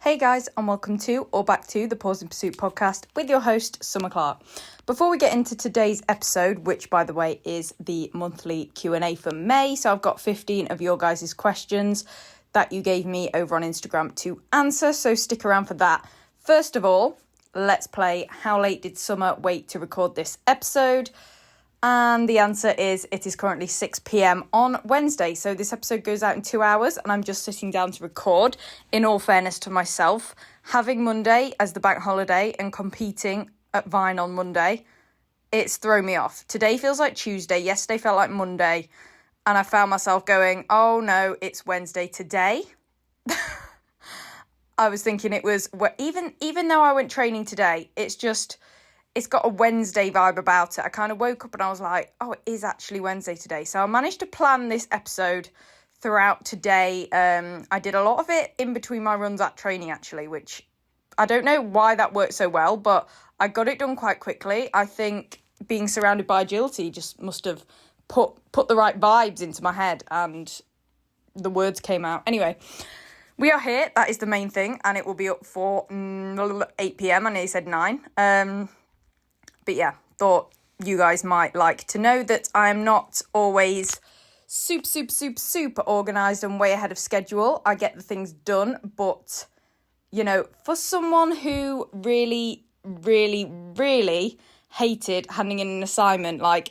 Hey guys, and welcome to or back to the Pause in Pursuit podcast with your host, Summer Clark. Before we get into today's episode, which by the way is the monthly Q&A for May, so I've got 15 of your guys' questions that you gave me over on Instagram to answer, so stick around for that. First of all, let's play How Late Did Summer Wait to Record This Episode? And the answer is it is currently 6 p.m. on Wednesday. So this episode goes out in 2 hours and I'm just sitting down to record. In all fairness to myself, having Monday as the bank holiday and competing at Vine on Monday, it's thrown me off. Today feels like Tuesday. Yesterday felt like Monday. And I found myself going, oh no, it's Wednesday today. I was thinking it was, even though I went training today, it's got a Wednesday vibe about it. I kind of woke up and I was like, oh, it is actually Wednesday today. So I managed to plan this episode throughout today. I did a lot of it in between my runs at training, actually, which I don't know why that worked so well, but I got it done quite quickly. I think being surrounded by agility just must have put the right vibes into my head and the words came out. Anyway, we are here. That is the main thing. And it will be up for 8 p.m. I nearly said 9. But yeah, thought you guys might like to know that I'm not always super organised and way ahead of schedule. I get the things done, but, you know, for someone who really hated handing in an assignment, like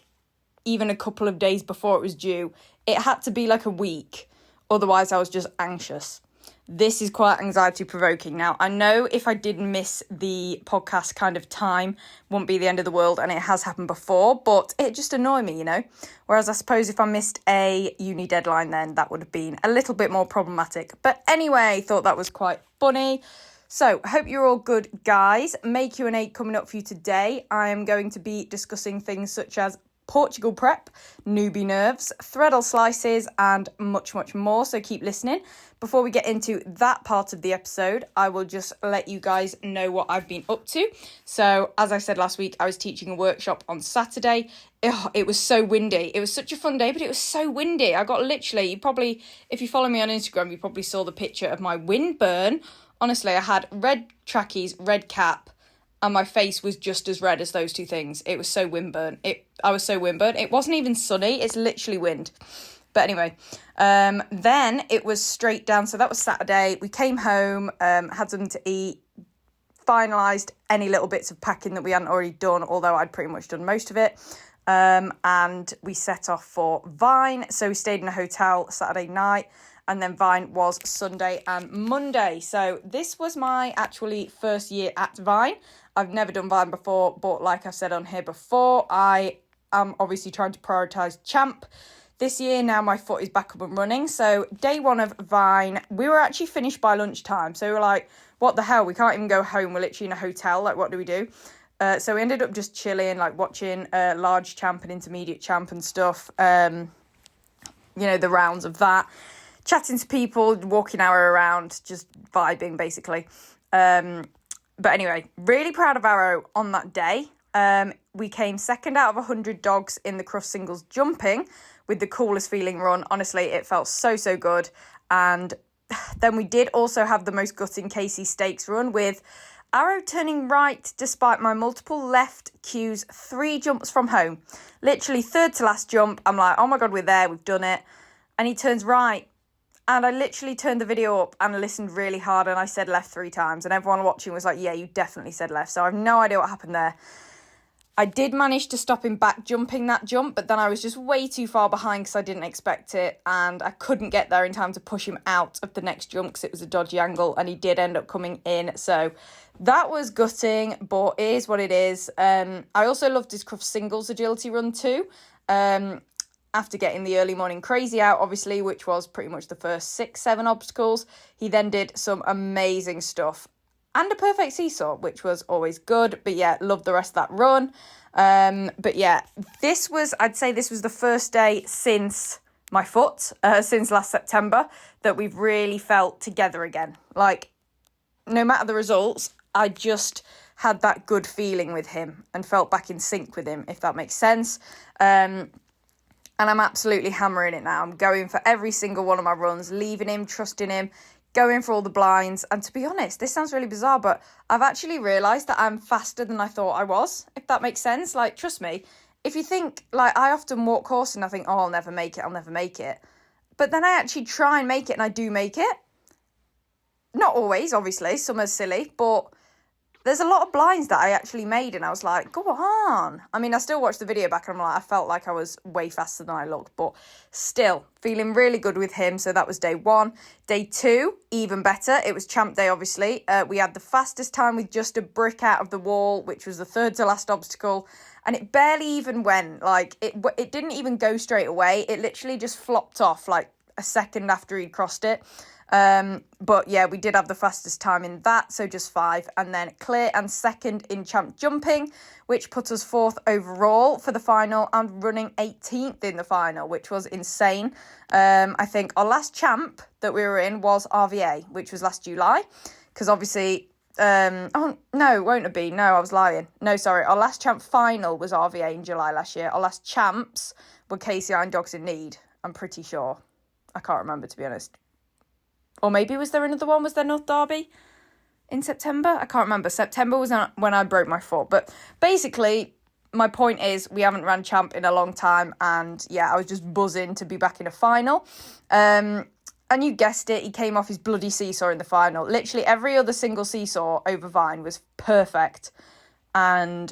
even a couple of days before it was due, it had to be like a week. Otherwise, I was just anxious. This is quite anxiety-provoking. Now, I know if I did miss the podcast kind of time, won't be the end of the world, and it has happened before, but it just annoyed me, you know? Whereas I suppose if I missed a uni deadline, then that would have been a little bit more problematic. But anyway, thought that was quite funny. So, hope you're all good, guys. May Q&A coming up for you today. I am going to be discussing things such as Portugal prep, Newbie nerves, Threadle slices, and much more, so keep listening. Before we get into that part of the episode, I will just let you guys know what I've been up to. So, as I said last week, I was teaching a workshop on Saturday. It was so windy. It was such a fun day, but it was so windy. I got literally, if you follow me on Instagram, you probably saw the picture of my wind burn. Honestly, I had red trackies, red cap, and my face was just as red as those two things. It was so windburn. I was so windburn. It wasn't even sunny. It's literally wind. But anyway, then it was straight down. So that was Saturday. We came home, had something to eat, finalised any little bits of packing that we hadn't already done, although I'd pretty much done most of it. And we set off for Vine. So we stayed in a hotel Saturday night. And then Vine was Sunday and Monday. So this was my actually first year at Vine. I've never done Vine before, but like I've said on here before, I am obviously trying to prioritise Champ this year. Now my foot is back up and running. So day one of Vine, we were actually finished by lunchtime. So we were like, what the hell? We can't even go home. We're literally in a hotel. Like, what do we do? So we ended up just chilling, like watching large Champ and intermediate Champ and stuff. The rounds of that. Chatting to people, walking our around, just vibing, basically. But anyway, really proud of Arrow on that day. We came second out of 100 dogs in the cross singles jumping with the coolest feeling run. Honestly, it felt so good. And then we did also have the most gutting Casey Stakes run with Arrow turning right despite my multiple left cues 3 jumps from home. Literally third to last jump. I'm like, oh my God, we're there. We've done it. And he turns right. And I literally turned the video up and listened really hard and I said left 3 times. And everyone watching was like, yeah, you definitely said left. So I have no idea what happened there. I did manage to stop him back jumping that jump, but then I was just way too far behind because I didn't expect it. And I couldn't get there in time to push him out of the next jump because it was a dodgy angle and he did end up coming in. So that was gutting, but it is what it is. I also loved his cross singles agility run too. After getting the early morning crazy out, obviously, which was pretty much the first 6-7 obstacles, he then did some amazing stuff and a perfect seesaw, which was always good. But yeah, loved the rest of that run. But yeah, I'd say this was the first day since my foot, since last September, that we've really felt together again. Like, no matter the results, I just had that good feeling with him and felt back in sync with him, if that makes sense. And I'm absolutely hammering it now. I'm going for every single one of my runs, leaving him, trusting him, going for all the blinds. And to be honest, this sounds really bizarre, but I've actually realised that I'm faster than I thought I was, if that makes sense. Like, trust me, if you think, like, I often walk course and I think, oh, I'll never make it. But then I actually try and make it, and I do make it. Not always, obviously, some are silly, but there's a lot of blinds that I actually made, and I was like, go on. I mean, I still watched the video back, and I'm like, I felt like I was way faster than I looked, but still feeling really good with him. So that was day 1. Day 2, even better. It was champ day, obviously. We had the fastest time with just a brick out of the wall, which was the third to last obstacle, and it barely even went. Like, it didn't even go straight away. It literally just flopped off like a second after he'd crossed it. But yeah, we did have the fastest time in that, so just 5, and then clear and second in champ jumping, which put us 4th overall for the final and running 18th in the final, which was insane. I think our last champ that we were in was RVA, which was last July, because obviously, oh no, won't it be? No, I was lying. No, sorry, our last champ final was RVA in July last year. Our last champs were KCI and Dogs in Need, I'm pretty sure. I can't remember, to be honest. Or maybe was there another one? Was there North Derby in September? I can't remember. September was when I broke my foot. But basically, my point is we haven't ran champ in a long time. And yeah, I was just buzzing to be back in a final. And you guessed it, he came off his bloody seesaw in the final. Literally every other single seesaw over Vine was perfect. Or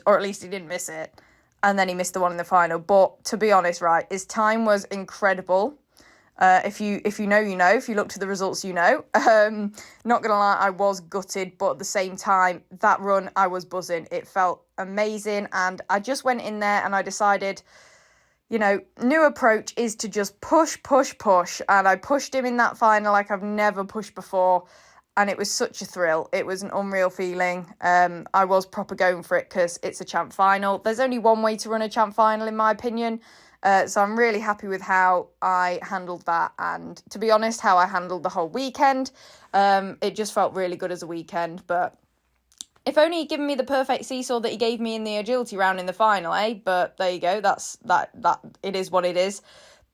at least he didn't miss it. And then he missed the one in the final. But to be honest, right, his time was incredible. If you know, you know. If you look to the results, you know. Not gonna lie, I was gutted, but at the same time, that run, I was buzzing. It felt amazing, and I just went in there and I decided, you know, new approach is to just push, and I pushed him in that final like I've never pushed before, and it was such a thrill. It was an unreal feeling. I was proper going for it because it's a champ final. There's only one way to run a champ final, in my opinion. So I'm really happy with how I handled that, and to be honest, how I handled the whole weekend. It just felt really good as a weekend, but if only he'd given me the perfect seesaw that he gave me in the agility round in the final, eh? But there you go, that's that it is what it is.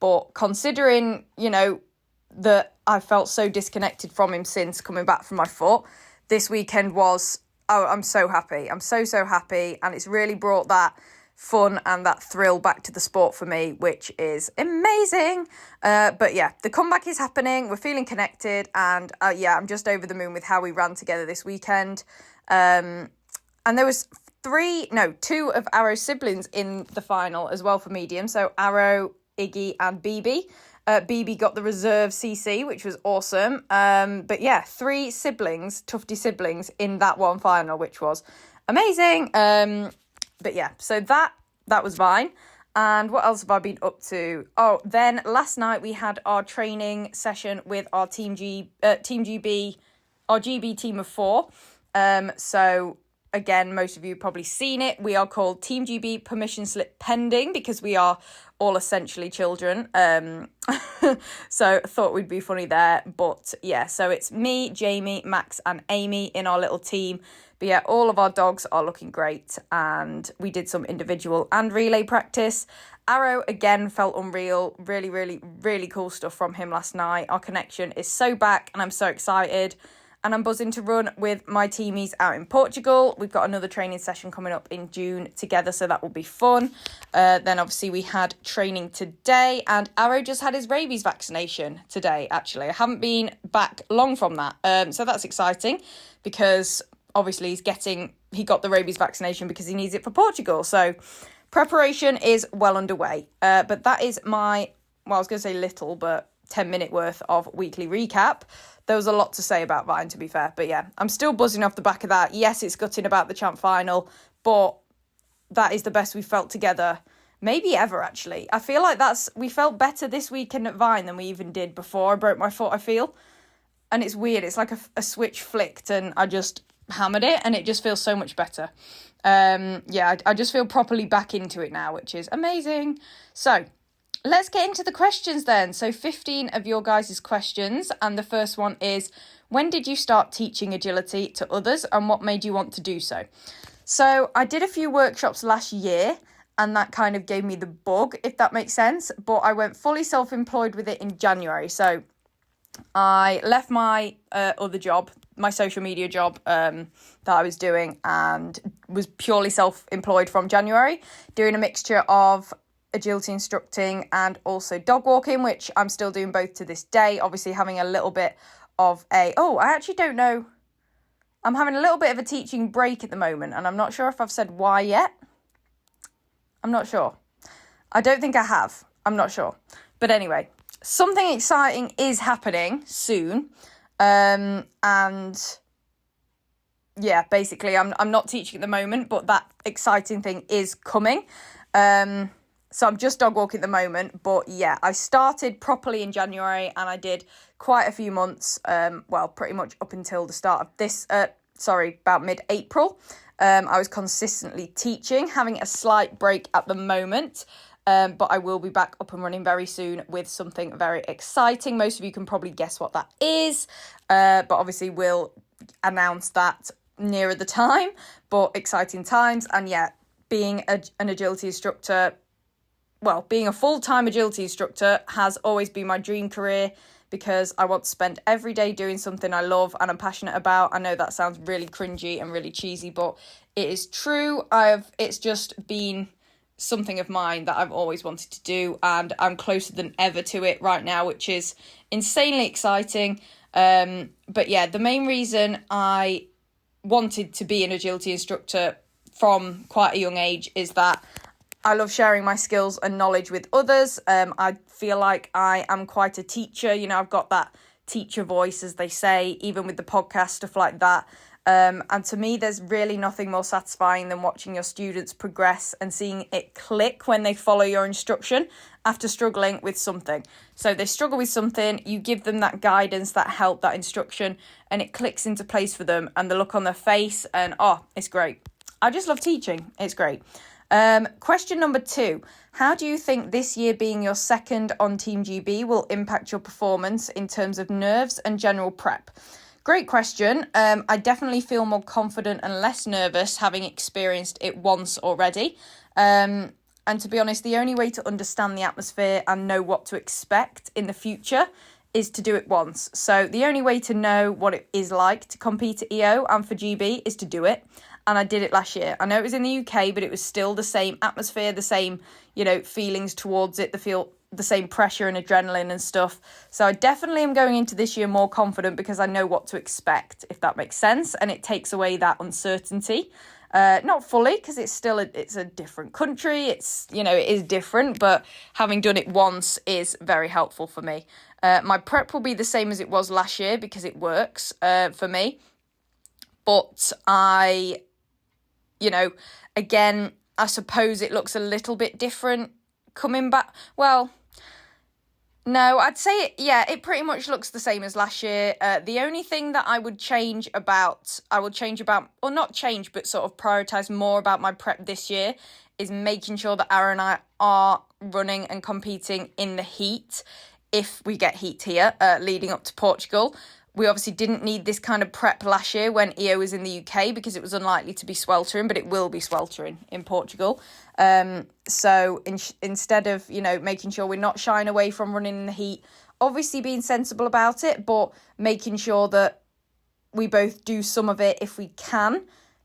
But considering, you know, that I felt so disconnected from him since coming back from my foot, this weekend was, oh, I'm so happy. I'm so happy, and it's really brought that fun and that thrill back to the sport for me, which is amazing. But yeah, the comeback is happening. We're feeling connected, and yeah, I'm just over the moon with how we ran together this weekend. And there was 2 of Arrow's siblings in the final as well for medium. So Arrow, Iggy, and BB. BB got the reserve CC, which was awesome. But yeah, 3 siblings, Tufty siblings, in that one final, which was amazing. But yeah, so that was fine. And what else have I been up to? Oh, then last night we had our training session with our Team GB, our GB team of 4. So again, most of you have probably seen it. We are called Team GB Permission Slip Pending because we are all essentially children. So I thought we'd be funny there. But yeah, so it's me, Jamie, Max and Amy in our little team. But yeah, all of our dogs are looking great, and we did some individual and relay practice. Arrow, again, felt unreal. Really, really, really cool stuff from him last night. Our connection is so back, and I'm so excited. And I'm buzzing to run with my teamies out in Portugal. We've got another training session coming up in June together, so that will be fun. Then obviously we had training today, and Arrow just had his rabies vaccination today, actually. I haven't been back long from that. So that's exciting because obviously he got the rabies vaccination because he needs it for Portugal. So preparation is well underway. But that is I was going to say little, but 10-minute worth of weekly recap. There was a lot to say about Vine, to be fair. But yeah, I'm still buzzing off the back of that. Yes, it's gutting about the champ final, but that is the best we've felt together maybe ever, actually. I feel like we felt better this weekend at Vine than we even did before I broke my foot, I feel. And it's weird. It's like a switch flicked and I just hammered it, and it just feels so much better. Yeah, I just feel properly back into it now, which is amazing. So let's get into the questions then. So 15 of your guys' questions, and the first one is, when did you start teaching agility to others and what made you want to do so? So I did a few workshops last year, and that kind of gave me the bug, if that makes sense, but I went fully self-employed with it in January. So I left my other job, my social media job that I was doing, and was purely self-employed from January, doing a mixture of agility instructing and also dog walking, which I'm still doing both to this day. Obviously having a little bit of I actually don't know. I'm having a little bit of a teaching break at the moment, and I'm not sure if I've said why yet. I'm not sure. I don't think I have. I'm not sure. But anyway, something exciting is happening soon. And yeah, basically I'm not teaching at the moment, but that exciting thing is coming. So I'm just dog walking at the moment, but yeah, I started properly in January, and I did quite a few months, pretty much up until the start of this, about mid-April. I was consistently teaching, having a slight break at the moment, but I will be back up and running very soon with something very exciting. Most of you can probably guess what that is, but obviously we'll announce that nearer the time, but exciting times. And yeah, being an agility instructor, being a full-time agility instructor has always been my dream career, because I want to spend every day doing something I love and I'm passionate about. I know that sounds really cringy and really cheesy, but it is true. It's just been something of mine that I've always wanted to do, and I'm closer than ever to it right now, which is insanely exciting. But yeah, the main reason I wanted to be an agility instructor from quite a young age is that I love sharing my skills and knowledge with others. I feel like I am quite a teacher. You know, I've got that teacher voice, as they say, even with the podcast, stuff like that. And to me, there's really nothing more satisfying than watching your students progress and seeing it click when they follow your instruction after struggling with something. So they struggle with something, you give them that guidance, that help, that instruction, and it clicks into place for them, and the look on their face, and it's great. I just love teaching. It's great. Question number 2. How do you think this year being your second on Team GB will impact your performance in terms of nerves and general prep? Great question. I definitely feel more confident and less nervous having experienced it once already. And to be honest, the only way to understand the atmosphere and know what to expect in the future is to do it once. So the only way to know what it is like to compete at EO and for GB is to do it. And I did it last year. I know it was in the UK, but it was still the same atmosphere, the same, feelings towards it, the same pressure and adrenaline and stuff. So I definitely am going into this year more confident because I know what to expect, if that makes sense. And it takes away that uncertainty. Not fully, because it's a different country. It is different, but having done it once is very helpful for me. My prep will be the same as it was last year because it works for me. But again, I suppose it looks a little bit different coming back. Well, no, I'd say it pretty much looks the same as last year. The only thing that I would prioritise more about my prep this year is making sure that Ara and I are running and competing in the heat, if we get heat here, leading up to Portugal. We obviously didn't need this kind of prep last year when EO was in the UK because it was unlikely to be sweltering, but it will be sweltering in Portugal. So instead of, making sure we're not shying away from running in the heat, obviously being sensible about it, but making sure that we both do some of it if we can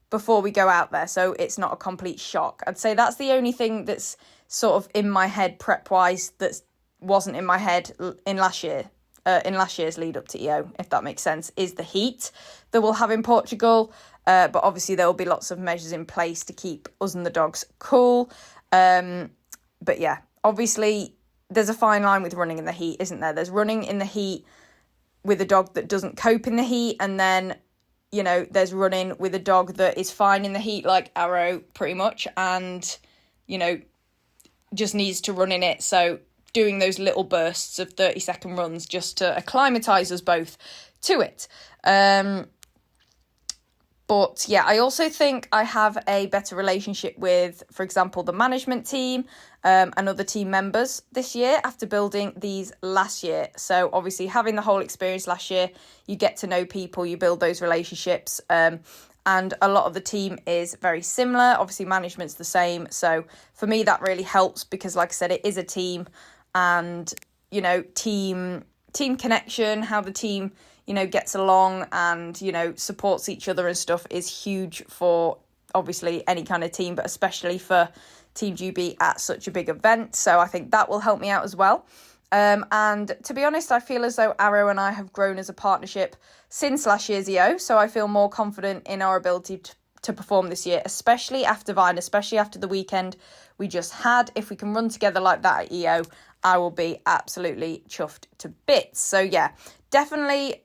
before we go out there, so it's not a complete shock. I'd say that's the only thing that's sort of in my head prep-wise that wasn't in my head in last year's lead up to EO, if that makes sense, is the heat that we'll have in Portugal. But obviously there will be lots of measures in place to keep us and the dogs cool. But yeah, obviously there's a fine line with running in the heat, isn't there? There's running in the heat with a dog that doesn't cope in the heat, and then, there's running with a dog that is fine in the heat, like Arrow, pretty much, and, just needs to run in it. So doing those little bursts of 30-second runs just to acclimatise us both to it. But yeah, I also think I have a better relationship with, for example, the management team and other team members this year after building these last year. So obviously having the whole experience last year, you get to know people, you build those relationships, and a lot of the team is very similar. Obviously management's the same. So for me, that really helps because, like I said, it is a team. And, team team connection, how the team, gets along and, supports each other and stuff is huge for obviously any kind of team, but especially for Team Newbie at such a big event. So I think that will help me out as well. And to be honest, I feel as though Arrow and I have grown as a partnership since last year's EO. So I feel more confident in our ability to perform this year, especially after Vine, especially after the weekend we just had. If we can run together like that at EO, I will be absolutely chuffed to bits. So yeah, definitely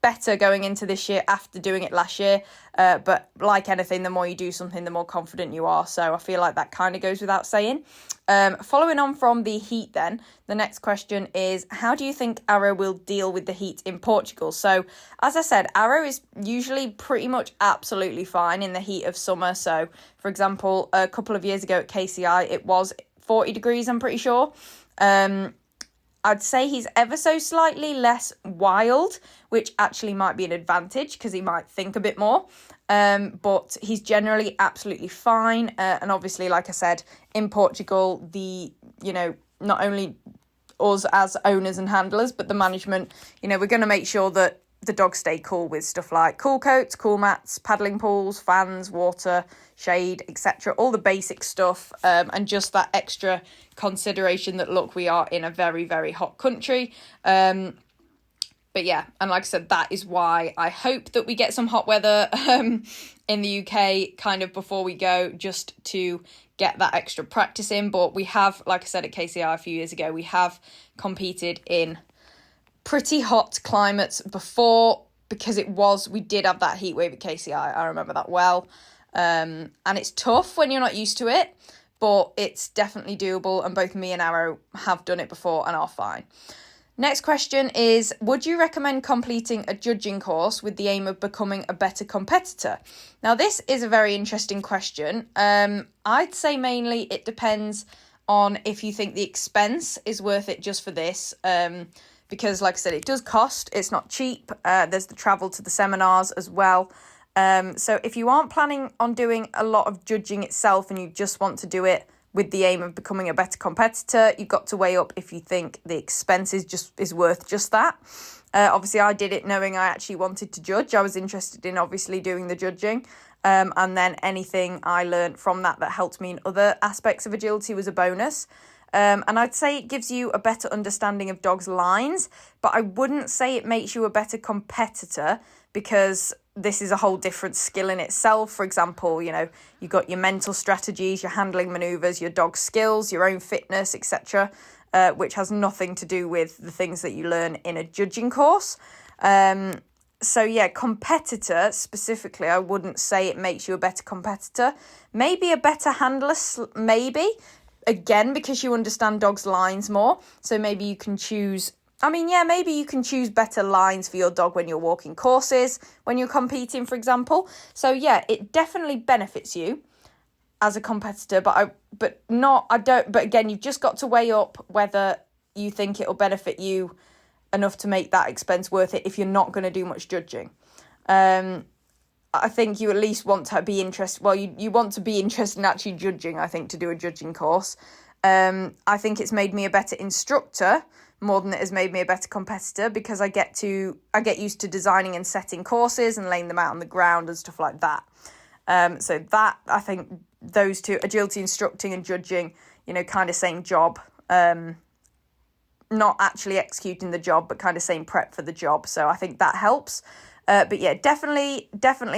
better going into this year after doing it last year. But like anything, the more you do something, the more confident you are. So I feel like that kind of goes without saying. Following on from the heat then, the next question is, how do you think Arrow will deal with the heat in Portugal? So as I said, Arrow is usually pretty much absolutely fine in the heat of summer. So for example, a couple of years ago at KCI, it was 40 degrees, I'm pretty sure. I'd say he's ever so slightly less wild, which actually might be an advantage because he might think a bit more. But he's generally absolutely fine. And obviously, like I said, in Portugal, not only us as owners and handlers, but the management, we're going to make sure that the dogs stay cool with stuff like cool coats, cool mats, paddling pools, fans, water, shade, etc. All the basic stuff, and just that extra consideration that, look, we are in a very, very hot country. But yeah, and like I said, that is why I hope that we get some hot weather in the UK kind of before we go, just to get that extra practice in. But we have, like I said, at KCI a few years ago, we have competed in pretty hot climates before, because we did have that heat wave at KCI. I remember that well. And it's tough when you're not used to it, but it's definitely doable. And both me and Arrow have done it before and are fine. Next question is, would you recommend completing a judging course with the aim of becoming a better competitor? Now, this is a very interesting question. I'd say mainly it depends on if you think the expense is worth it just for this. Because like I said, it does cost. It's not cheap. There's the travel to the seminars as well. So if you aren't planning on doing a lot of judging itself and you just want to do it with the aim of becoming a better competitor, you've got to weigh up if you think the expense is worth just that. Obviously, I did it knowing I actually wanted to judge. I was interested in obviously doing the judging. And then anything I learned from that helped me in other aspects of agility was a bonus. And I'd say it gives you a better understanding of dogs' lines, but I wouldn't say it makes you a better competitor, because this is a whole different skill in itself. For example, you've got your mental strategies, your handling maneuvers, your dog skills, your own fitness, etc., which has nothing to do with the things that you learn in a judging course. So yeah, competitor specifically, I wouldn't say it makes you a better competitor. Maybe a better handler, maybe. Again, because you understand dogs' lines more. So maybe you can choose, maybe you can choose better lines for your dog when you're walking courses, when you're competing, for example. So yeah, it definitely benefits you as a competitor, but again, you've just got to weigh up whether you think it'll benefit you enough to make that expense worth it if you're not going to do much judging. I think you at least want to be interested. Well, you want to be interested in actually judging, I think, to do a judging course. I think it's made me a better instructor more than it has made me a better competitor, because I get used to designing and setting courses and laying them out on the ground and stuff like that. So that, I think, those two, agility instructing and judging, kind of same job. Not actually executing the job, but kind of same prep for the job. So I think that helps. But yeah, definitely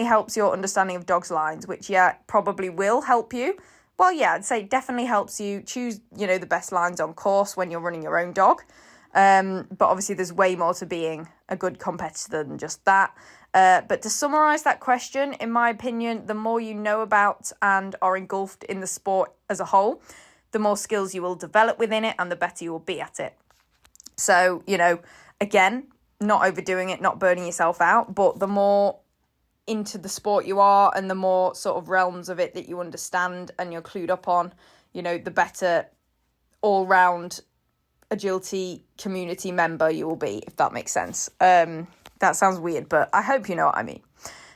helps your understanding of dogs' lines, which, yeah, probably will help you. Well, yeah, I'd say definitely helps you choose, the best lines on course when you're running your own dog. But obviously there's way more to being a good competitor than just that. But to summarise that question, in my opinion, the more you know about and are engulfed in the sport as a whole, the more skills you will develop within it and the better you will be at it. So, again, not overdoing it, not burning yourself out, but the more into the sport you are and the more sort of realms of it that you understand and you're clued up on, the better all-round agility community member you will be, if that makes sense. That sounds weird, but I hope you know what I mean.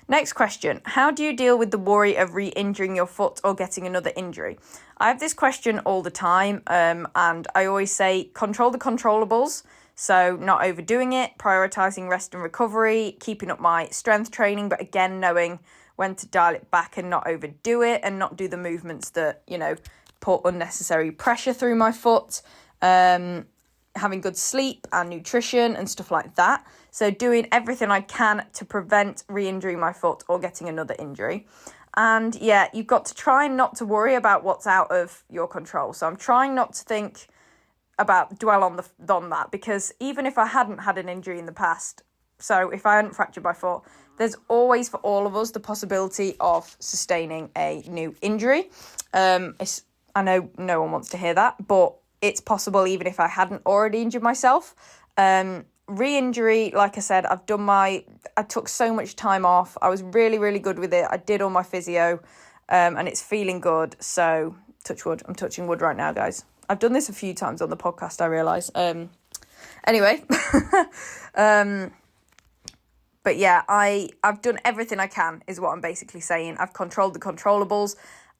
Next question. How do you deal with the worry of re-injuring your foot or getting another injury? I have this question all the time, and I always say control the controllables. So not overdoing it, prioritising rest and recovery, keeping up my strength training, but again, knowing when to dial it back and not overdo it and not do the movements that, put unnecessary pressure through my foot. Having good sleep and nutrition and stuff like that. So doing everything I can to prevent re-injuring my foot or getting another injury. And yeah, you've got to try not to worry about what's out of your control. So I'm trying not to dwell on that, because even if I hadn't had an injury in the past, so if I hadn't fractured my foot, there's always for all of us the possibility of sustaining a new injury. I know no one wants to hear that, but it's possible even if I hadn't already injured myself. Re-injury, like I said, I took so much time off. I was really, really good with it. I did all my physio, and it's feeling good. So touch wood. I'm touching wood right now, guys. I've done this a few times on the podcast, I realise. Anyway, but yeah, I've done everything I can, is what I'm basically saying. I've controlled the controllables,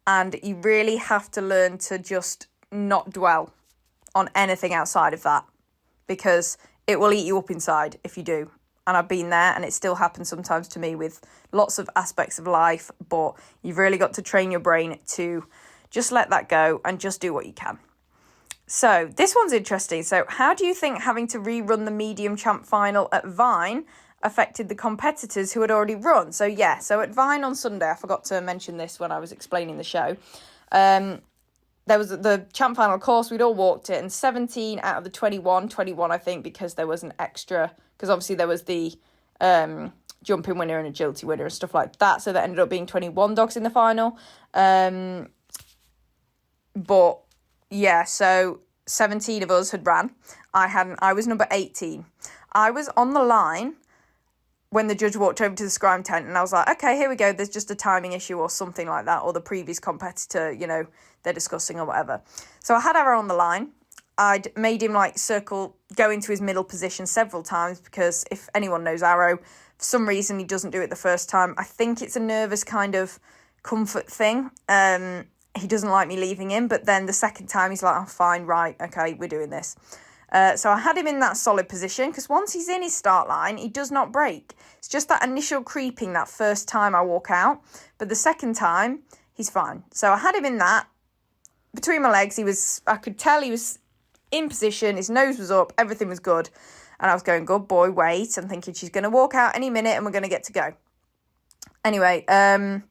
and you really have to learn to just not dwell on anything outside of that, because it will eat you up inside if you do. And I've been there, and it still happens sometimes to me with lots of aspects of life, but you've really got to train your brain to just let that go and just do what you can. So this one's interesting. So how do you think having to rerun the medium champ final at Vine affected the competitors who had already run? So at Vine on Sunday, I forgot to mention this when I was explaining the show, there was the champ final course, we'd all walked it, and 17 out of the 21 I think, because there was an extra, because obviously there was the jumping winner and agility winner and stuff like that, so there ended up being 21 dogs in the final. But yeah, so 17 of us had ran. I was number 18. I was on the line when the judge walked over to the scribe tent, and I was like, okay, here we go, there's just a timing issue or something like that, or the previous competitor, they're discussing or whatever. So I had Arrow on the line. I'd made him circle, go into his middle position several times, because if anyone knows Arrow, for some reason he doesn't do it the first time. I think it's a nervous kind of comfort thing. He doesn't like me leaving him, but then the second time he's like, oh, fine, right, okay, we're doing this. So I had him in that solid position, because once he's in his start line, he does not break. It's just that initial creeping that first time I walk out, but the second time, he's fine. So I had him in that. Between my legs, I could tell he was in position, his nose was up, everything was good. And I was going, good boy, wait. I'm thinking she's going to walk out any minute and we're going to get to go. Anyway, no,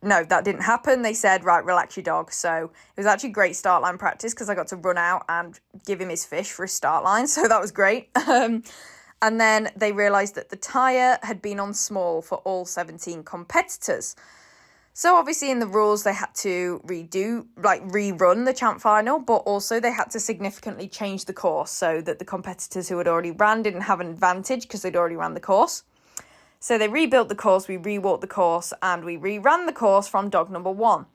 that didn't happen. They said, right, relax your dog. So it was actually great start line practice, because I got to run out and give him his fish for his start line. So that was great. And then they realised that the tyre had been on small for all 17 competitors. So obviously in the rules, they had to rerun the champ final, but also they had to significantly change the course so that the competitors who had already ran didn't have an advantage because they'd already ran the course. So they rebuilt the course, we rewalked the course, and we reran the course from dog number 1.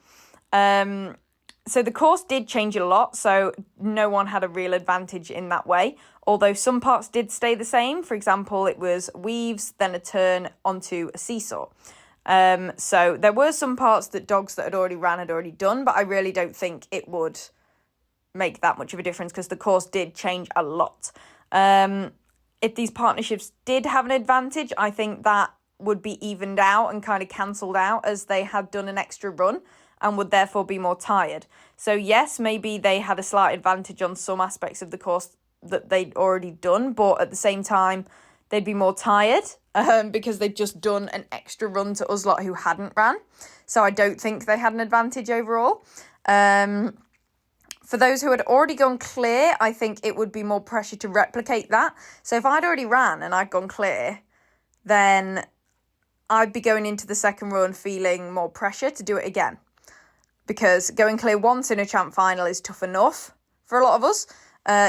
So the course did change a lot, so no one had a real advantage in that way, although some parts did stay the same. For example, it was weaves, then a turn onto a seesaw. So there were some parts that dogs that had already ran had already done, but I really don't think it would make that much of a difference, because the course did change a lot. If these partnerships did have an advantage, I think that would be evened out and kind of cancelled out, as they had done an extra run and would therefore be more tired. So yes, maybe they had a slight advantage on some aspects of the course that they'd already done, but at the same time, they'd be more tired because they'd just done an extra run to us lot who hadn't ran. So I don't think they had an advantage overall. For those who had already gone clear, I think it would be more pressure to replicate that. So if I'd already ran and I'd gone clear, then I'd be going into the second run feeling more pressure to do it again. Because going clear once in a champ final is tough enough for a lot of us.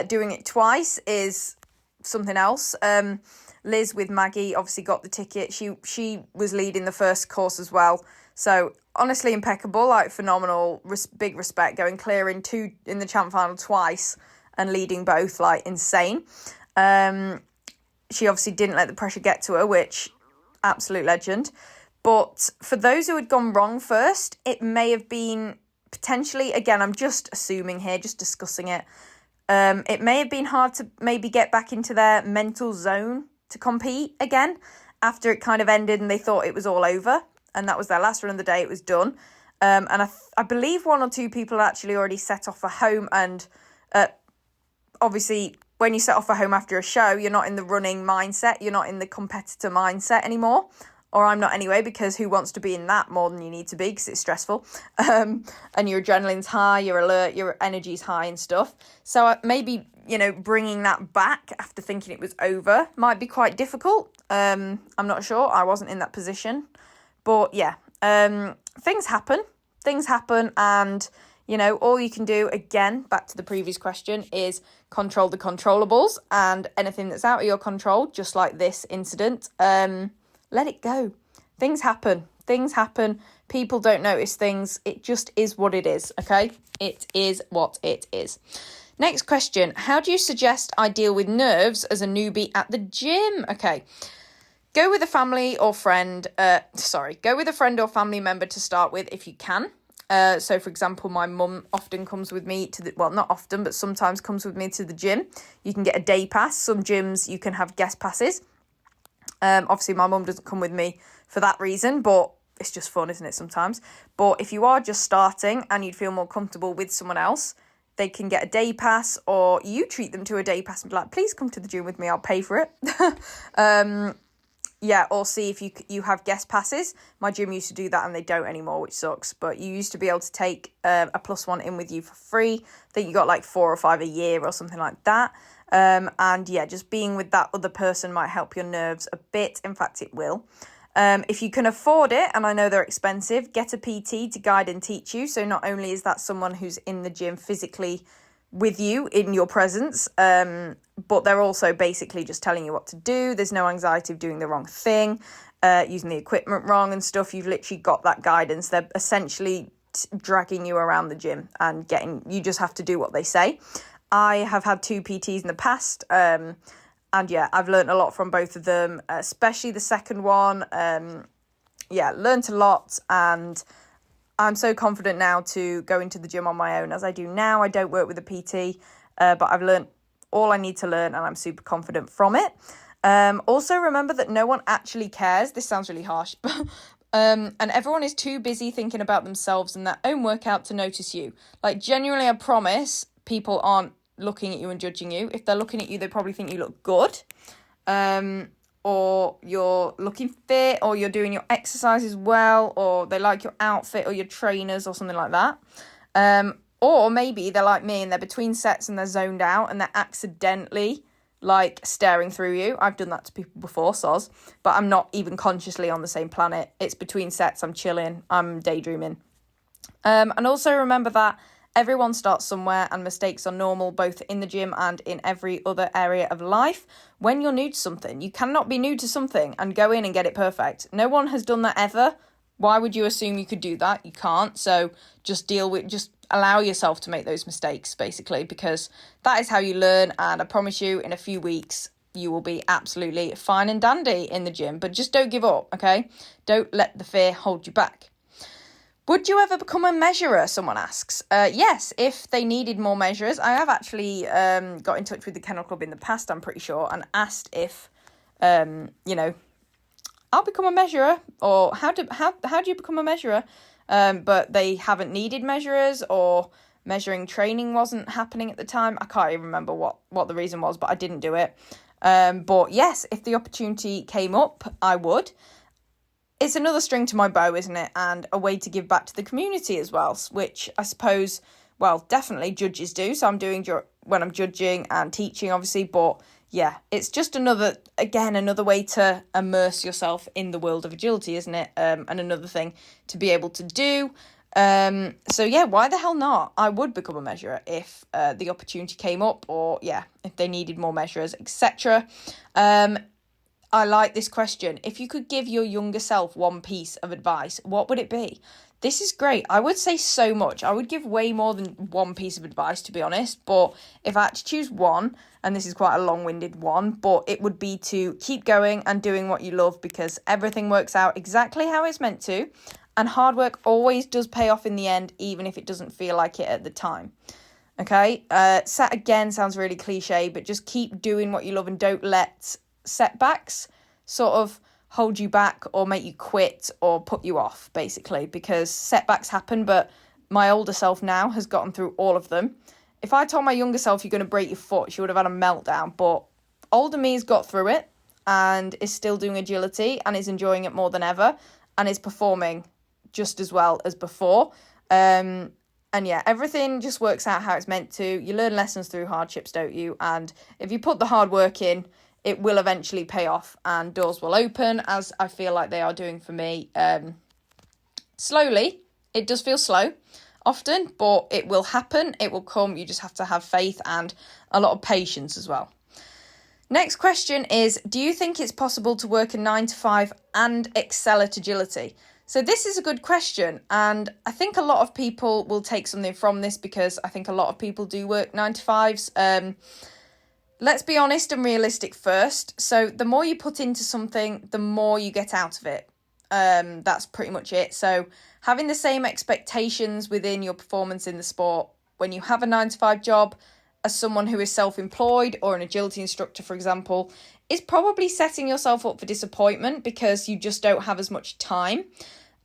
Doing it twice is something else. Liz with Maggie obviously got the ticket. She was leading the first course as well. So honestly impeccable, phenomenal, big respect, going clear in the champ final twice and leading both, insane. She obviously didn't let the pressure get to her, which absolute legend. But for those who had gone wrong first, it may have been potentially, again, I'm just assuming here, just discussing it, It may have been hard to maybe get back into their mental zone to compete again after it kind of ended and they thought it was all over. And that was their last run of the day. It was done. And I believe 1 or 2 people actually already set off for home. And obviously, when you set off for home after a show, you're not in the running mindset. You're not in the competitor mindset anymore. Or I'm not anyway, because who wants to be in that more than you need to be, because it's stressful. And your adrenaline's high, you're alert, your energy's high and stuff. So maybe, bringing that back after thinking it was over might be quite difficult. I'm not sure. I wasn't in that position. But yeah, things happen. And, all you can do, again, back to the previous question, is control the controllables. And anything that's out of your control, just like this incident, let it go. Things happen. People don't notice things. It just is what it is, okay? It is what it is. Next question. How do you suggest I deal with nerves as a newbie at the gym? Okay. Go with a friend or family member to start with if you can. So, for example, my mum often comes with me not often, but sometimes comes with me to the gym. You can get a day pass. Some gyms you can have guest passes. Obviously, my mum doesn't come with me for that reason, but it's just fun, isn't it, sometimes? But if you are just starting and you'd feel more comfortable with someone else, they can get a day pass, or you treat them to a day pass and be like, please come to the gym with me, I'll pay for it. Or see if you have guest passes. My gym used to do that and they don't anymore, which sucks. But you used to be able to take a +1 in with you for free. I think you got like 4 or 5 a year or something like that. Just being with that other person might help your nerves a bit. In fact, it will. If you can afford it, and I know they're expensive, get a PT to guide and teach you. So not only is that someone who's in the gym physically with you in your presence, but they're also basically just telling you what to do. There's no anxiety of doing the wrong thing, using the equipment wrong and stuff. You've literally got that guidance. They're essentially dragging you around the gym and you just have to do what they say. I have had 2 PTs in the past, and I've learned a lot from both of them, especially the second one. Learned a lot, and I'm so confident now to go into the gym on my own as I do now. I don't work with a PT, but I've learned all I need to learn, and I'm super confident from it. Also, remember that no one actually cares. This sounds really harsh, but and everyone is too busy thinking about themselves and their own workout to notice you. Like, genuinely, I promise, people aren't looking at you and judging you. If they're looking at you, they probably think you look good, or you're looking fit, or you're doing your exercises well, or they like your outfit or your trainers or something like that. Or maybe they're like me and they're between sets and they're zoned out and they're accidentally like staring through you. I've done that to people before, soz, but I'm not even consciously on the same planet. It's between sets, I'm chilling, I'm daydreaming. And also remember that everyone starts somewhere and mistakes are normal, both in the gym and in every other area of life. When you're new to something, you cannot be new to something and go in and get it perfect. No one has done that ever. Why would you assume you could do that? You can't. So just allow yourself to make those mistakes, basically, because that is how you learn. And I promise you, in a few weeks, you will be absolutely fine and dandy in the gym. But just don't give up, okay? Don't let the fear hold you back. Would you ever become a measurer, someone asks? Yes, if they needed more measurers. I have actually got in touch with the Kennel Club in the past, I'm pretty sure, and asked if, I'll become a measurer, or how do you become a measurer? But they haven't needed measurers, or measuring training wasn't happening at the time. I can't even remember what the reason was, but I didn't do it. But yes, if the opportunity came up, I would. It's another string to my bow, isn't it? And a way to give back to the community as well, which I suppose, well, definitely judges do. So I'm doing when I'm judging and teaching, obviously. But yeah, it's just another way to immerse yourself in the world of agility, isn't it? And another thing to be able to do. So yeah, why the hell not? I would become a measurer if the opportunity came up, or if they needed more measurers, etc. I like this question. If you could give your younger self one piece of advice, what would it be? This is great. I would say so much. I would give way more than one piece of advice, to be honest. But if I had to choose one, and this is quite a long-winded one, but it would be to keep going and doing what you love, because everything works out exactly how it's meant to. And hard work always does pay off in the end, even if it doesn't feel like it at the time. Okay, set again sounds really cliche, but just keep doing what you love and don't let setbacks sort of hold you back or make you quit or put you off, basically, because setbacks happen, but my older self now has gotten through all of them. If I told my younger self you're going to break your foot, she would have had a meltdown, but older me's got through it and is still doing agility and is enjoying it more than ever and is performing just as well as before. And yeah, everything just works out how it's meant to. You learn lessons through hardships, don't you? And if you put the hard work in, it will eventually pay off and doors will open, as I feel like they are doing for me. Slowly. It does feel slow often, but it will happen. It will come. You just have to have faith and a lot of patience as well. Next question is, do you think it's possible to work a 9-to-5 and excel at agility? So this is a good question, and I think a lot of people will take something from this because I think a lot of people do work 9-to-5s. Let's be honest and realistic first. So the more you put into something, the more you get out of it. That's pretty much it. So having the same expectations within your performance in the sport when you have a 9-to-5 job as someone who is self-employed or an agility instructor, for example, is probably setting yourself up for disappointment because you just don't have as much time.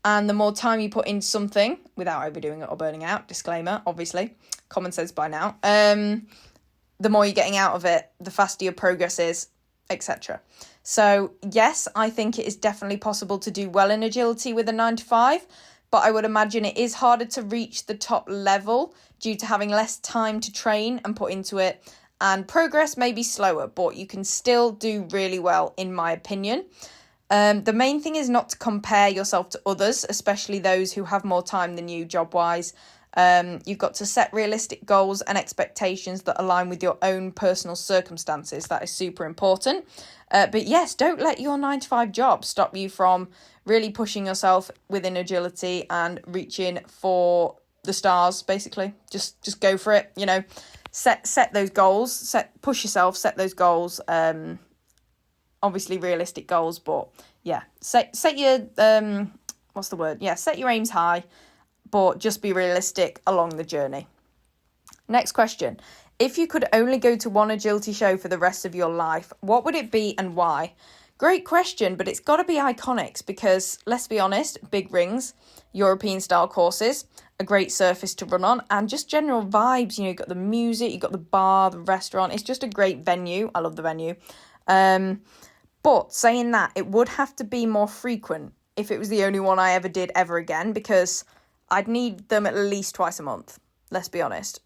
And the more time you put into something, without overdoing it or burning out, disclaimer, obviously, common sense by now, the more you're getting out of it, the faster your progress is, etc. So yes, I think it is definitely possible to do well in agility with a 9-to-5, but I would imagine it is harder to reach the top level due to having less time to train and put into it, and progress may be slower, but you can still do really well, in my opinion. The main thing is not to compare yourself to others, especially those who have more time than you job-wise. You've got to set realistic goals and expectations that align with your own personal circumstances. That is super important. But yes, don't let your 9-to-5 job stop you from really pushing yourself within agility and reaching for the stars, basically. Just go for it, set those goals, push yourself, set those goals, obviously realistic goals, but yeah, set your, set your aims high, but just be realistic along the journey. Next question. If you could only go to one agility show for the rest of your life, what would it be and why? Great question, but it's got to be Iconics because, let's be honest, big rings, European style courses, a great surface to run on, and just general vibes. You've got the music, you've got the bar, the restaurant. It's just a great venue. I love the venue. But saying that, it would have to be more frequent if it was the only one I ever did ever again, because I'd need them at least twice a month. Let's be honest.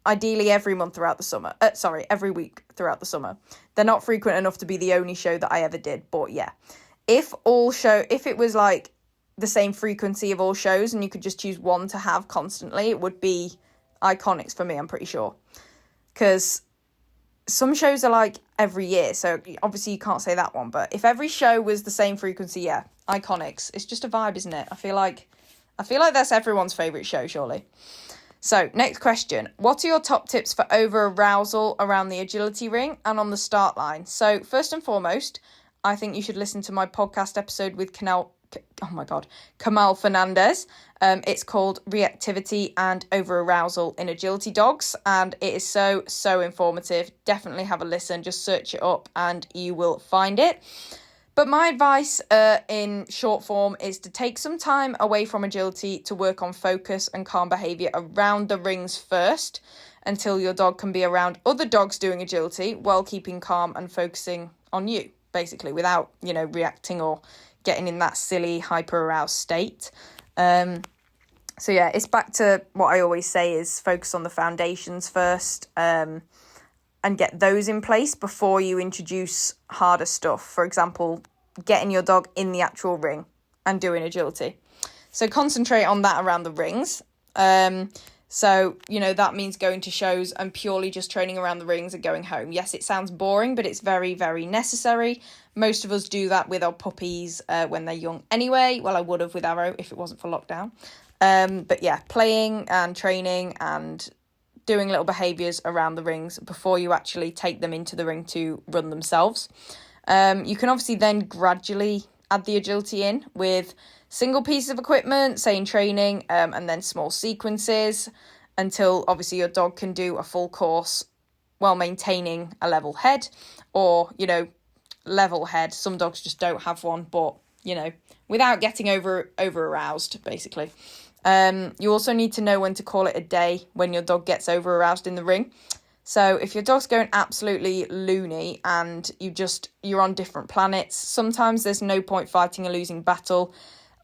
Ideally every month throughout the summer. Every week throughout the summer. They're not frequent enough to be the only show that I ever did. But yeah, if it was the same frequency of all shows and you could just choose one to have constantly, it would be Iconics for me, I'm pretty sure. Because some shows are every year, so obviously you can't say that one. But if every show was the same frequency, yeah, Iconics. It's just a vibe, isn't it? I feel like that's everyone's favourite show, surely. So, next question. What are your top tips for over-arousal around the agility ring and on the start line? So, first and foremost, I think you should listen to my podcast episode with Kamal Fernandez. It's called Reactivity and Over-Arousal in Agility Dogs, and it is so, so informative. Definitely have a listen. Just search it up and you will find it. But my advice in short form is to take some time away from agility to work on focus and calm behaviour around the rings first until your dog can be around other dogs doing agility while keeping calm and focusing on you, basically, without, reacting or getting in that silly hyper-aroused state. So yeah, it's back to what I always say is focus on the foundations first, and get those in place before you introduce harder stuff. For example, getting your dog in the actual ring and doing agility. So concentrate on that around the rings. So, that means going to shows and purely just training around the rings and going home. Yes, it sounds boring, but it's very, very necessary. Most of us do that with our puppies when they're young anyway. Well, I would have with Arrow if it wasn't for lockdown. But yeah, playing and training and doing little behaviours around the rings before you actually take them into the ring to run themselves. You can obviously then gradually add the agility in with single pieces of equipment, say in training, and then small sequences. until obviously your dog can do a full course while maintaining a level head, or, level head. Some dogs just don't have one, but, without getting over aroused, basically. You also need to know when to call it a day when your dog gets over aroused in the ring. So if your dog's going absolutely loony and you're on different planets, sometimes there's no point fighting a losing battle,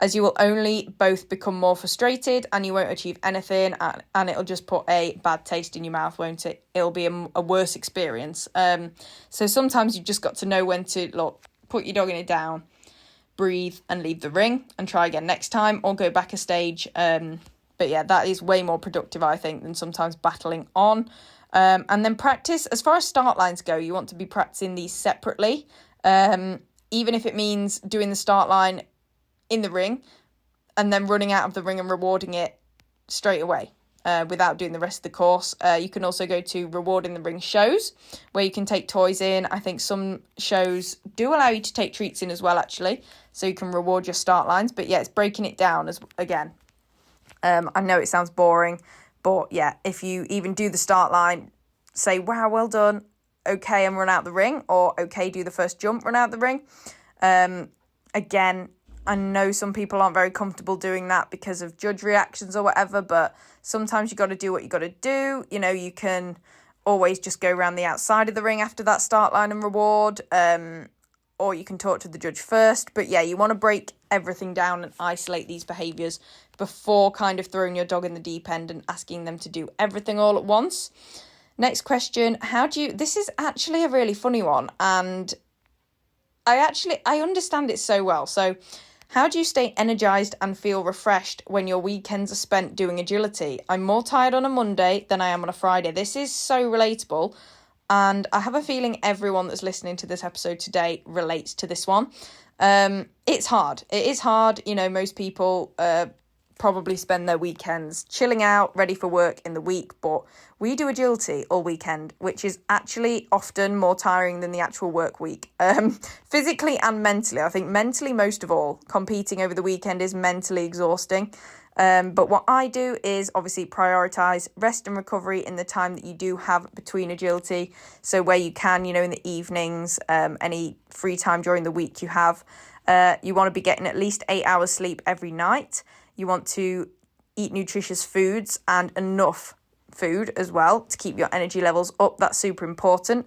as you will only both become more frustrated and you won't achieve anything, and it'll just put a bad taste in your mouth, won't it? It'll be a worse experience. So sometimes you've just got to know when to, put your dog in it down, breathe and leave the ring and try again next time, or go back a stage. But yeah, that is way more productive, I think, than sometimes battling on. And then practice, as far as start lines go, you want to be practicing these separately, even if it means doing the start line in the ring and then running out of the ring and rewarding it straight away without doing the rest of the course. You can also go to reward in the ring shows where you can take toys in. I think some shows do allow you to take treats in as well, actually, so you can reward your start lines. But yeah, it's breaking it down again. I know it sounds boring, but yeah, if you even do the start line, say, wow, well done, okay, and run out the ring, or okay, do the first jump, run out the ring. Again, I know some people aren't very comfortable doing that because of judge reactions or whatever, but sometimes you got to do what you got to do. You can always just go around the outside of the ring after that start line and reward, or you can talk to the judge first. But yeah, you want to break everything down and isolate these behaviours before kind of throwing your dog in the deep end and asking them to do everything all at once. Next question, this is actually a really funny one, and I understand it so well. So, how do you stay energised and feel refreshed when your weekends are spent doing agility? I'm more tired on a Monday than I am on a Friday. This is so relatable, and I have a feeling everyone that's listening to this episode today relates to this one. It's hard. It is hard. Most people probably spend their weekends chilling out, ready for work in the week, but we do agility all weekend, which is actually often more tiring than the actual work week, physically and mentally. I think mentally most of all, competing over the weekend is mentally exhausting. But what I do is obviously prioritise rest and recovery in the time that you do have between agility. So where you can, in the evenings, any free time during the week you have, you want to be getting at least 8 hours sleep every night. You want to eat nutritious foods and enough food as well to keep your energy levels up. That's super important.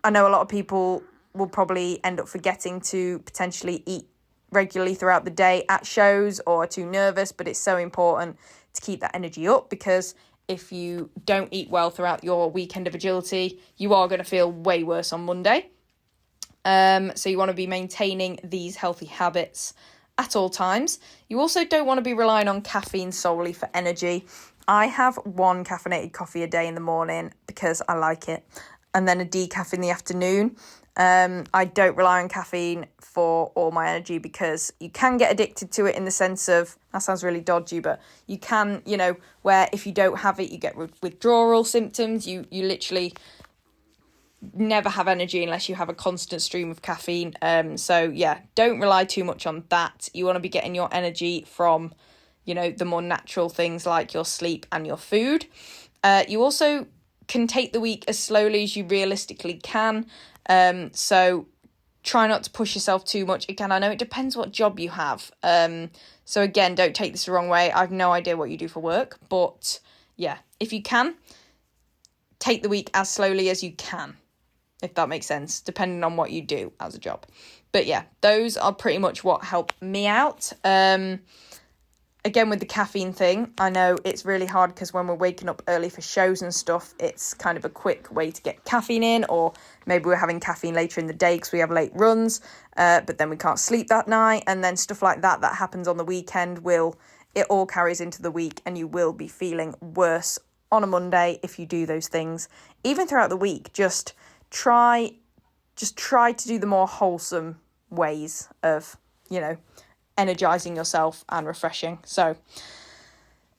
I know a lot of people will probably end up forgetting to potentially eat regularly throughout the day at shows or are too nervous, but it's so important to keep that energy up, because if you don't eat well throughout your weekend of agility, you are going to feel way worse on Monday. So you want to be maintaining these healthy habits at all times. You also don't want to be relying on caffeine solely for energy. I have one caffeinated coffee a day in the morning because I like it, and then a decaf in the afternoon. I don't rely on caffeine for all my energy because you can get addicted to it, in the sense of, that sounds really dodgy, but you can, where if you don't have it, you get withdrawal symptoms. You literally never have energy unless you have a constant stream of caffeine. So yeah, don't rely too much on that. You want to be getting your energy from, the more natural things like your sleep and your food. You also can take the week as slowly as you realistically can. So try not to push yourself too much. Again, I know it depends what job you have. So again, don't take this the wrong way. I've no idea what you do for work, but yeah, if you can, take the week as slowly as you can, if that makes sense, depending on what you do as a job. But yeah, those are pretty much what help me out. Again, with the caffeine thing, I know it's really hard because when we're waking up early for shows and stuff, it's kind of a quick way to get caffeine in, or maybe we're having caffeine later in the day because we have late runs, but then we can't sleep that night, and then stuff like that happens on the weekend, it all carries into the week, and you will be feeling worse on a Monday if you do those things. Even throughout the week, just try to do the more wholesome ways of, energizing yourself and refreshing. So,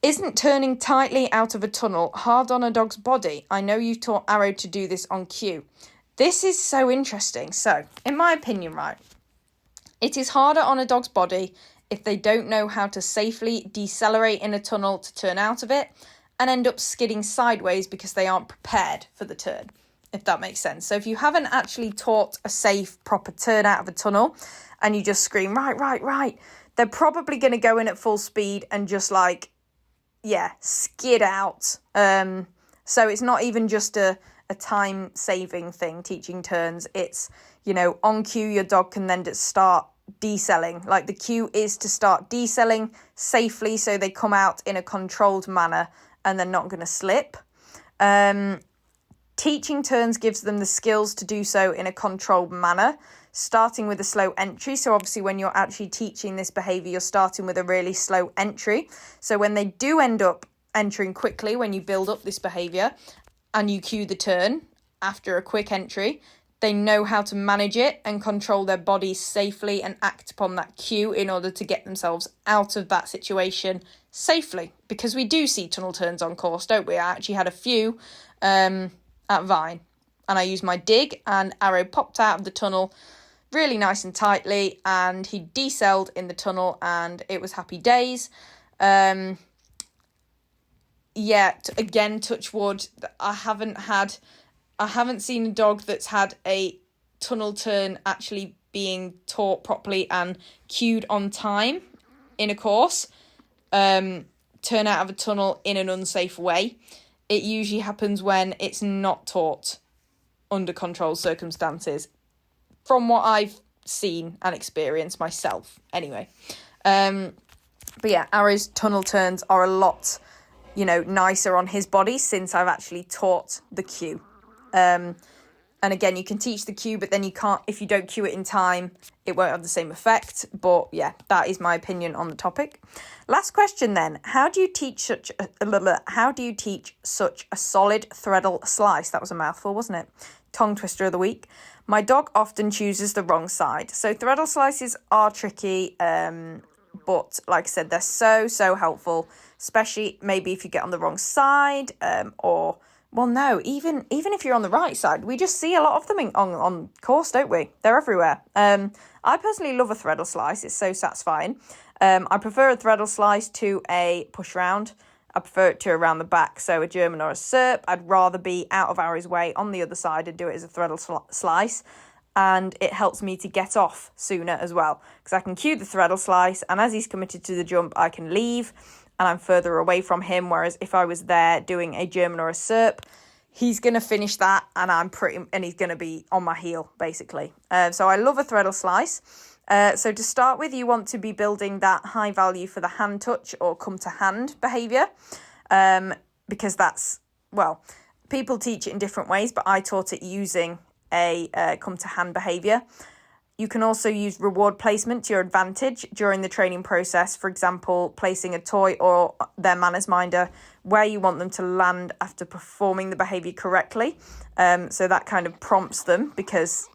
isn't turning tightly out of a tunnel hard on a dog's body? I know you've taught Arrow to do this on cue. This is so interesting. So, in my opinion, right, it is harder on a dog's body if they don't know how to safely decelerate in a tunnel to turn out of it, and end up skidding sideways because they aren't prepared for the turn, if that makes sense. So if you haven't actually taught a safe, proper turn out of a tunnel and you just scream, right, they're probably going to go in at full speed and just skid out. So it's not even just a time-saving thing, teaching turns. It's, on cue, your dog can then start decelling. Like, the cue is to start decelling safely so they come out in a controlled manner and they're not going to slip. Teaching turns gives them the skills to do so in a controlled manner, starting with a slow entry. So obviously when you're actually teaching this behaviour, you're starting with a really slow entry. So when they do end up entering quickly, when you build up this behaviour and you cue the turn after a quick entry, they know how to manage it and control their bodies safely and act upon that cue in order to get themselves out of that situation safely. Because we do see tunnel turns on course, don't we? I actually had a few at Vine, and I used my dig, and Arrow popped out of the tunnel really nice and tightly, and he decelled in the tunnel, and it was happy days. Again, touch wood, I haven't seen a dog that's had a tunnel turn actually being taught properly and cued on time in a course turn out of a tunnel in an unsafe way. It usually happens when it's not taught under controlled circumstances, from what I've seen and experienced myself anyway. But yeah, Arrow's tunnel turns are a lot, nicer on his body since I've actually taught the cue. And again, you can teach the cue, but then you can't, if you don't cue it in time, it won't have the same effect. But yeah, that is my opinion on the topic. Last question then. How do you teach such a solid Threadle slice? That was a mouthful, wasn't it? Tongue twister of the week. My dog often chooses the wrong side. So Threadle slices are tricky, but like I said, they're so helpful, especially maybe if you get on the wrong side, even if you're on the right side. We just see a lot of them on course, don't we? They're everywhere. I personally love a Threadle slice. It's so satisfying. I prefer a Threadle slice to a push round. I prefer it to around the back, so a German or a Serp. I'd rather be out of Arrow's way on the other side and do it as a Threadle slice. And it helps me to get off sooner as well, because I can cue the Threadle slice, and as he's committed to the jump, I can leave and I'm further away from him. Whereas if I was there doing a German or a Serp, he's going to finish that and he's going to be on my heel, basically. So I love a Threadle slice. So to start with, you want to be building that high value for the hand touch or come to hand behaviour, because that's, people teach it in different ways, but I taught it using a come to hand behaviour. You can also use reward placement to your advantage during the training process. For example, placing a toy or their manners minder where you want them to land after performing the behaviour correctly. So that kind of prompts them, because,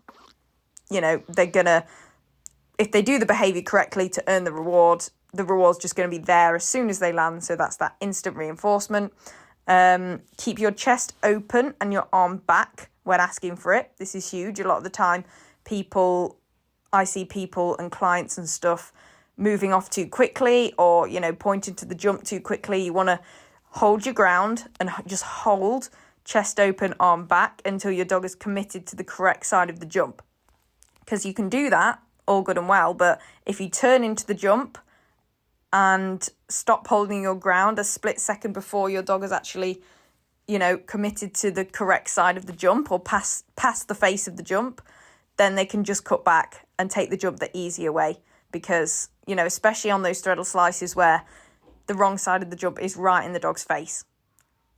they're going to, if they do the behaviour correctly to earn the reward's just going to be there as soon as they land. So that's that instant reinforcement. Keep your chest open and your arm back when asking for it. This is huge. A lot of the time, I see people and clients and stuff moving off too quickly, or, pointing to the jump too quickly. You want to hold your ground and just hold chest open, arm back until your dog is committed to the correct side of the jump. Because you can do that, all good and well, but if you turn into the jump and stop holding your ground a split second before your dog is actually, committed to the correct side of the jump or past the face of the jump, then they can just cut back and take the jump the easier way. Because, especially on those Threadle slices where the wrong side of the jump is right in the dog's face.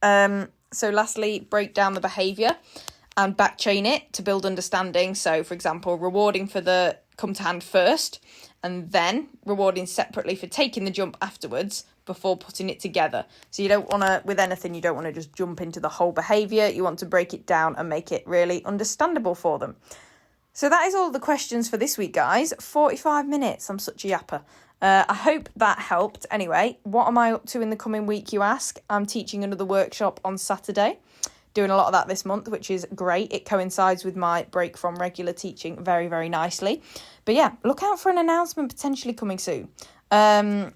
So lastly, break down the behaviour and back chain it to build understanding. So, for example, rewarding for the come to hand first, and then rewarding separately for taking the jump afterwards before putting it together. So you don't want to, with anything, you don't want to just jump into the whole behaviour. You want to break it down and make it really understandable for them. So that is all the questions for this week, guys. 45 minutes. I'm such a yapper. I hope that helped. Anyway, what am I up to in the coming week, you ask? I'm teaching another workshop on Saturday. Doing a lot of that this month, which is great. It coincides with my break from regular teaching very, very nicely. But yeah, look out for an announcement potentially coming soon. And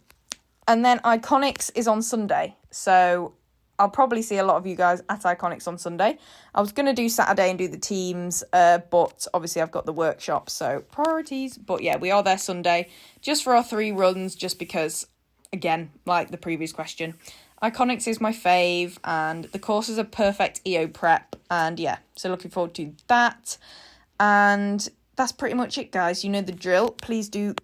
then Iconics is on Sunday. So I'll probably see a lot of you guys at Iconics on Sunday. I was going to do Saturday and do the teams, but obviously I've got the workshop, so priorities. But yeah, we are there Sunday just for our 3 runs, just because, again, like the previous question, Iconics is my fave and the courses are perfect EO prep. And yeah, so looking forward to that. And that's pretty much it, guys. You know the drill. Please do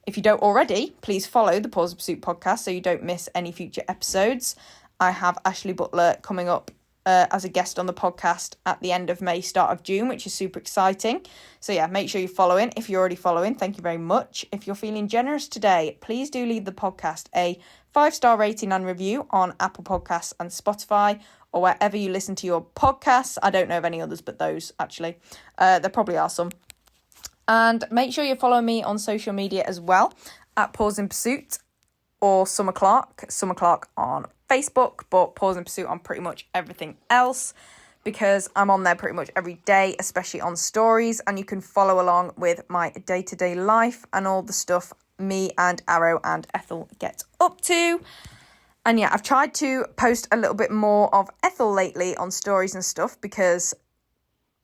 if you don't already, please follow the Pause and Pursuit podcast so you don't miss any future episodes. I have Ashley Butler coming up as a guest on the podcast at the end of May, start of June, which is super exciting. So yeah, make sure you're following. If you're already following, thank you very much. If you're feeling generous today, please do leave the podcast a 5-star rating and review on Apple Podcasts and Spotify, or wherever you listen to your podcasts. I don't know of any others but those, actually. There probably are some. And make sure you're following me on social media as well, at Pause in Pursuit or Summer Clark on Facebook, but Pause in Pursuit on pretty much everything else, because I'm on there pretty much every day, especially on stories, and you can follow along with my day-to-day life and all the stuff me and Arrow and Ethel get up to. And yeah, I've tried to post a little bit more of Ethel lately on stories and stuff, because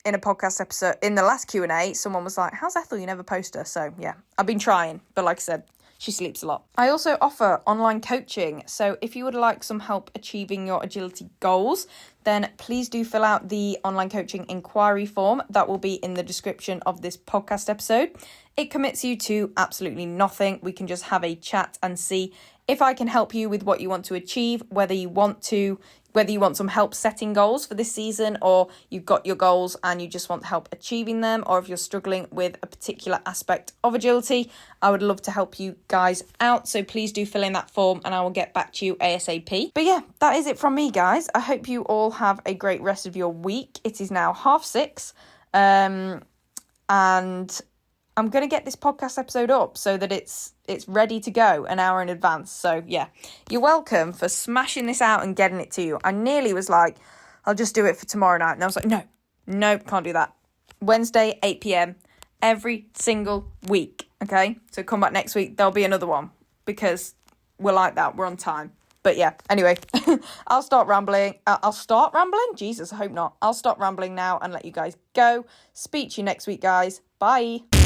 in a podcast episode, in the last Q&A, someone was like, how's Ethel? You never post her. So yeah, I've been trying, but like I said, she sleeps a lot. I also offer online coaching. So if you would like some help achieving your agility goals, then please do fill out the online coaching inquiry form. That will be in the description of this podcast episode. It commits you to absolutely nothing. We can just have a chat and see if I can help you with what you want to achieve, whether you want some help setting goals for this season, or you've got your goals and you just want help achieving them, or if you're struggling with a particular aspect of agility, I would love to help you guys out. So please do fill in that form and I will get back to you ASAP. But yeah, that is it from me, guys. I hope you all have a great rest of your week. It is now 6:30, and I'm going to get this podcast episode up so that it's ready to go an hour in advance. So yeah, you're welcome for smashing this out and getting it to you. I nearly was like, I'll just do it for tomorrow night. And I was like, no, can't do that. Wednesday, 8 p.m, every single week. Okay, so come back next week. There'll be another one, because we're like that. We're on time. But yeah, anyway, I'll start rambling. Jesus, I hope not. I'll stop rambling now and let you guys go. Speak to you next week, guys. Bye.